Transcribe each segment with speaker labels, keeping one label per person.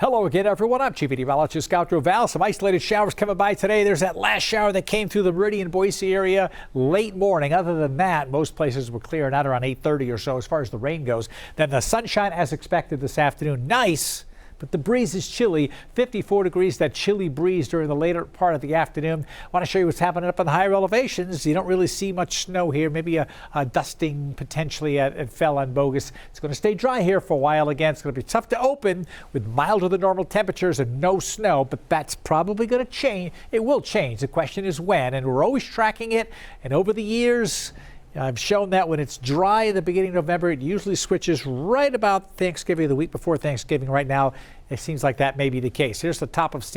Speaker 1: Hello again, everyone. I'm Chief Meteorologist Scout Dorval. Some isolated showers coming by today. There's that last shower that came through the Meridian Boise area late morning. Other than that, most places were clearing out around 8:30 or so as far as the rain goes. Then the sunshine as expected this afternoon. Nice. But the breeze is chilly, 54 degrees, that chilly breeze during the later part of the afternoon. I want to show you what's happening up in the higher elevations. You don't really see much snow here, maybe a dusting potentially at Fell and Bogus. It's going to stay dry here for a while again. It's going to be tough to open with milder than normal temperatures and no snow, but that's probably going to change. It will change. The question is when, and we're always tracking it. And over the years, I've shown that when it's dry in the beginning of November, it usually switches right about Thanksgiving, the week before Thanksgiving. Right now, it seems like that may be the case. Here's the top of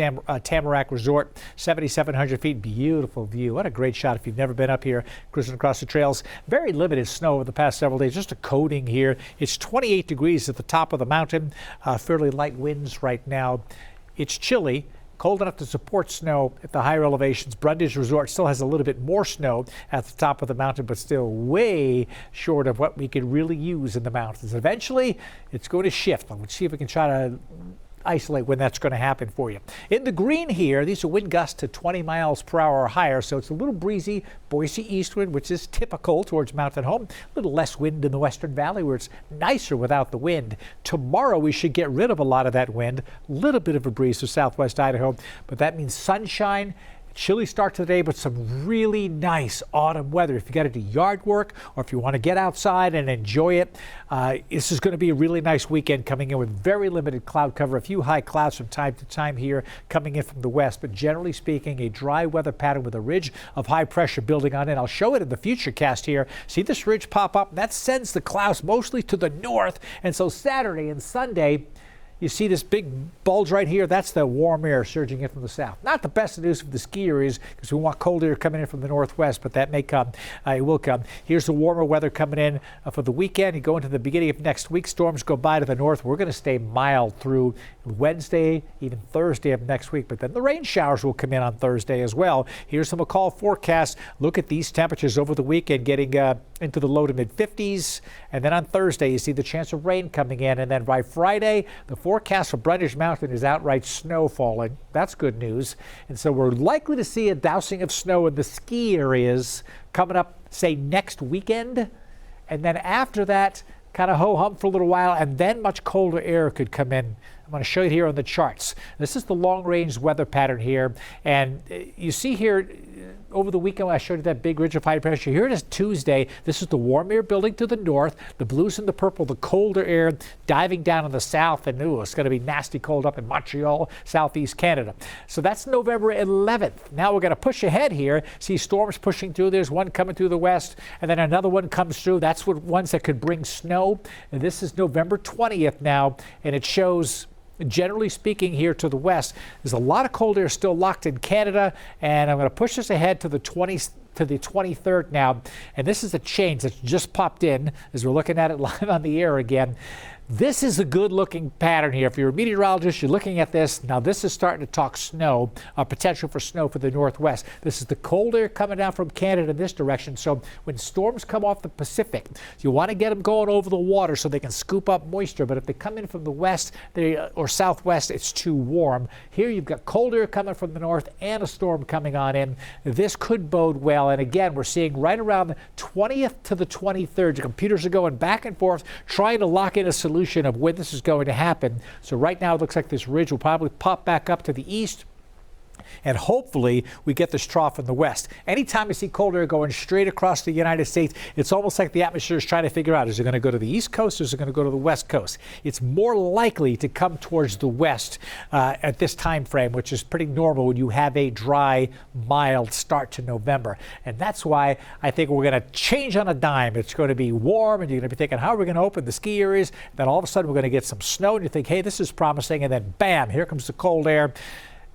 Speaker 1: Tamarack Resort, 7,700 feet. Beautiful view. What a great shot if you've never been up here, cruising across the trails. Very limited snow over the past several days, just a coating here. It's 28 degrees at the top of the mountain. Fairly light winds right now. It's chilly. Cold enough to support snow at the higher elevations. Brundage Resort still has a little bit more snow at the top of the mountain, but still way short of what we could really use in the mountains. Eventually, it's going to shift. Let's see if we can try to isolate when that's going to happen for you. In the green here, these are wind gusts to 20 miles per hour or higher, so it's a little breezy. Boise eastwind, which is typical towards Mountain Home. A little less wind in the Western Valley where it's nicer without the wind. Tomorrow we should get rid of a lot of that wind. A little bit of a breeze to southwest Idaho, but that means sunshine. Chilly start to the day, but some really nice autumn weather. If you got to do yard work or if you want to get outside and enjoy it, this is going to be a really nice weekend coming in with very limited cloud cover. A few high clouds from time to time here coming in from the west, but generally speaking, a dry weather pattern with a ridge of high pressure building on in. I'll show it in the future cast here. See this ridge pop up? That sends the clouds mostly to the north, and so Saturday and Sunday, you see this big bulge right here? That's the warm air surging in from the south. Not the best news for the ski areas because we want cold air coming in from the northwest, but that may come. It will come. Here's the warmer weather coming in for the weekend. You go into the beginning of next week. Storms go by to the north. We're going to stay mild through Wednesday, even Thursday of next week, but then the rain showers will come in on Thursday as well. Here's some McCall forecasts. Look at these temperatures over the weekend getting into the low to mid 50s, and then on Thursday you see the chance of rain coming in, and then by Friday the forecast for Brundage Mountain is outright snow falling. That's good news, and so we're likely to see a dousing of snow in the ski areas coming up, say, next weekend, and then after that kind of ho-hum for a little while, and then much colder air could come in. I'm going to show you here on the charts. This is the long-range weather pattern here, and you see here over the weekend when I showed you that big ridge of high pressure. Here it is Tuesday. This is the warm air building to the north, the blues and the purple, the colder air diving down in the south, and it's going to be nasty cold up in Montreal, southeast Canada. So that's November 11th. Now we're going to push ahead here. See storms pushing through. There's one coming through the west, and then another one comes through. That's what ones that could bring snow. And this is November 20th now, and it shows, generally speaking, here to the west, there's a lot of cold air still locked in Canada, and I'm going to push this ahead to the 23rd now, and this is a change that's just popped in as we're looking at it live on the air again. This is a good-looking pattern here. If you're a meteorologist, you're looking at this. Now, this is starting to talk snow, potential for snow for the northwest. This is the cold air coming down from Canada in this direction. So when storms come off the Pacific, you want to get them going over the water so they can scoop up moisture. But if they come in from the west or southwest, it's too warm. Here you've got cold air coming from the north and a storm coming on in. This could bode well. And again, we're seeing right around the 20th to the 23rd. The computers are going back and forth, trying to lock in a solution of when this is going to happen. So right now it looks like this ridge will probably pop back up to the east, and hopefully we get this trough in the west. Anytime you see cold air going straight across the United States, it's almost like the atmosphere is trying to figure out, is it going to go to the east coast or is it going to go to the west coast? It's more likely to come towards the west at this time frame, which is pretty normal when you have a dry, mild start to November. And that's why I think we're going to change on a dime. It's going to be warm, and you're going to be thinking, how are we going to open the ski areas? Then all of a sudden we're going to get some snow, and you think, hey, this is promising, and then bam, here comes the cold air.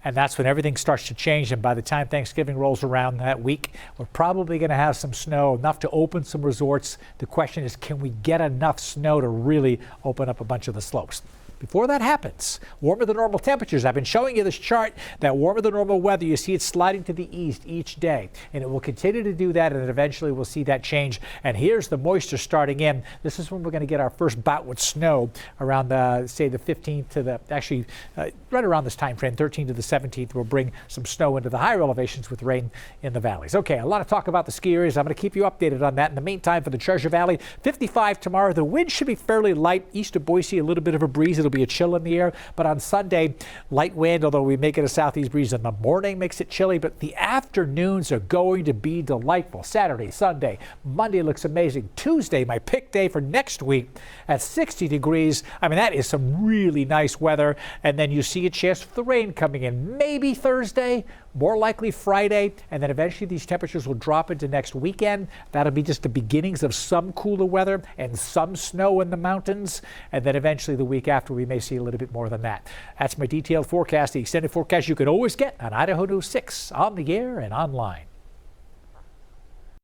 Speaker 1: And that's when everything starts to change. And by the time Thanksgiving rolls around that week, we're probably going to have some snow, enough to open some resorts. The question is, can we get enough snow to really open up a bunch of the slopes? before that happens, warmer than normal temperatures. I've been showing you this chart, that warmer than normal weather. You see it sliding to the east each day, and it will continue to do that, and then eventually we'll see that change. And here's the moisture starting in. This is when we're going to get our first bout with snow around say the 15th to the, actually right around this time frame, 13th to the 17th. We'll bring some snow into the higher elevations with rain in the valleys. Okay, a lot of talk about the ski areas. I'm going to keep you updated on that. In the meantime, for the Treasure Valley, 55 tomorrow. The wind should be fairly light. East of Boise, a little bit of a breeze. It'll be a chill in the air. But on Sunday, light wind, although we make it a southeast breeze in the morning, makes it chilly. But the afternoons are going to be delightful. Saturday, Sunday, Monday looks amazing. Tuesday, my pick day for next week at 60 degrees. I mean, that is some really nice weather. And then you see a chance for the rain coming in. Maybe Thursday, more likely Friday. And then eventually these temperatures will drop into next weekend. That'll be just the beginnings of some cooler weather and some snow in the mountains. And then eventually the week after, we may see a little bit more than that. That's my detailed forecast, the extended forecast you can always get on Idaho News 6 on the air and online.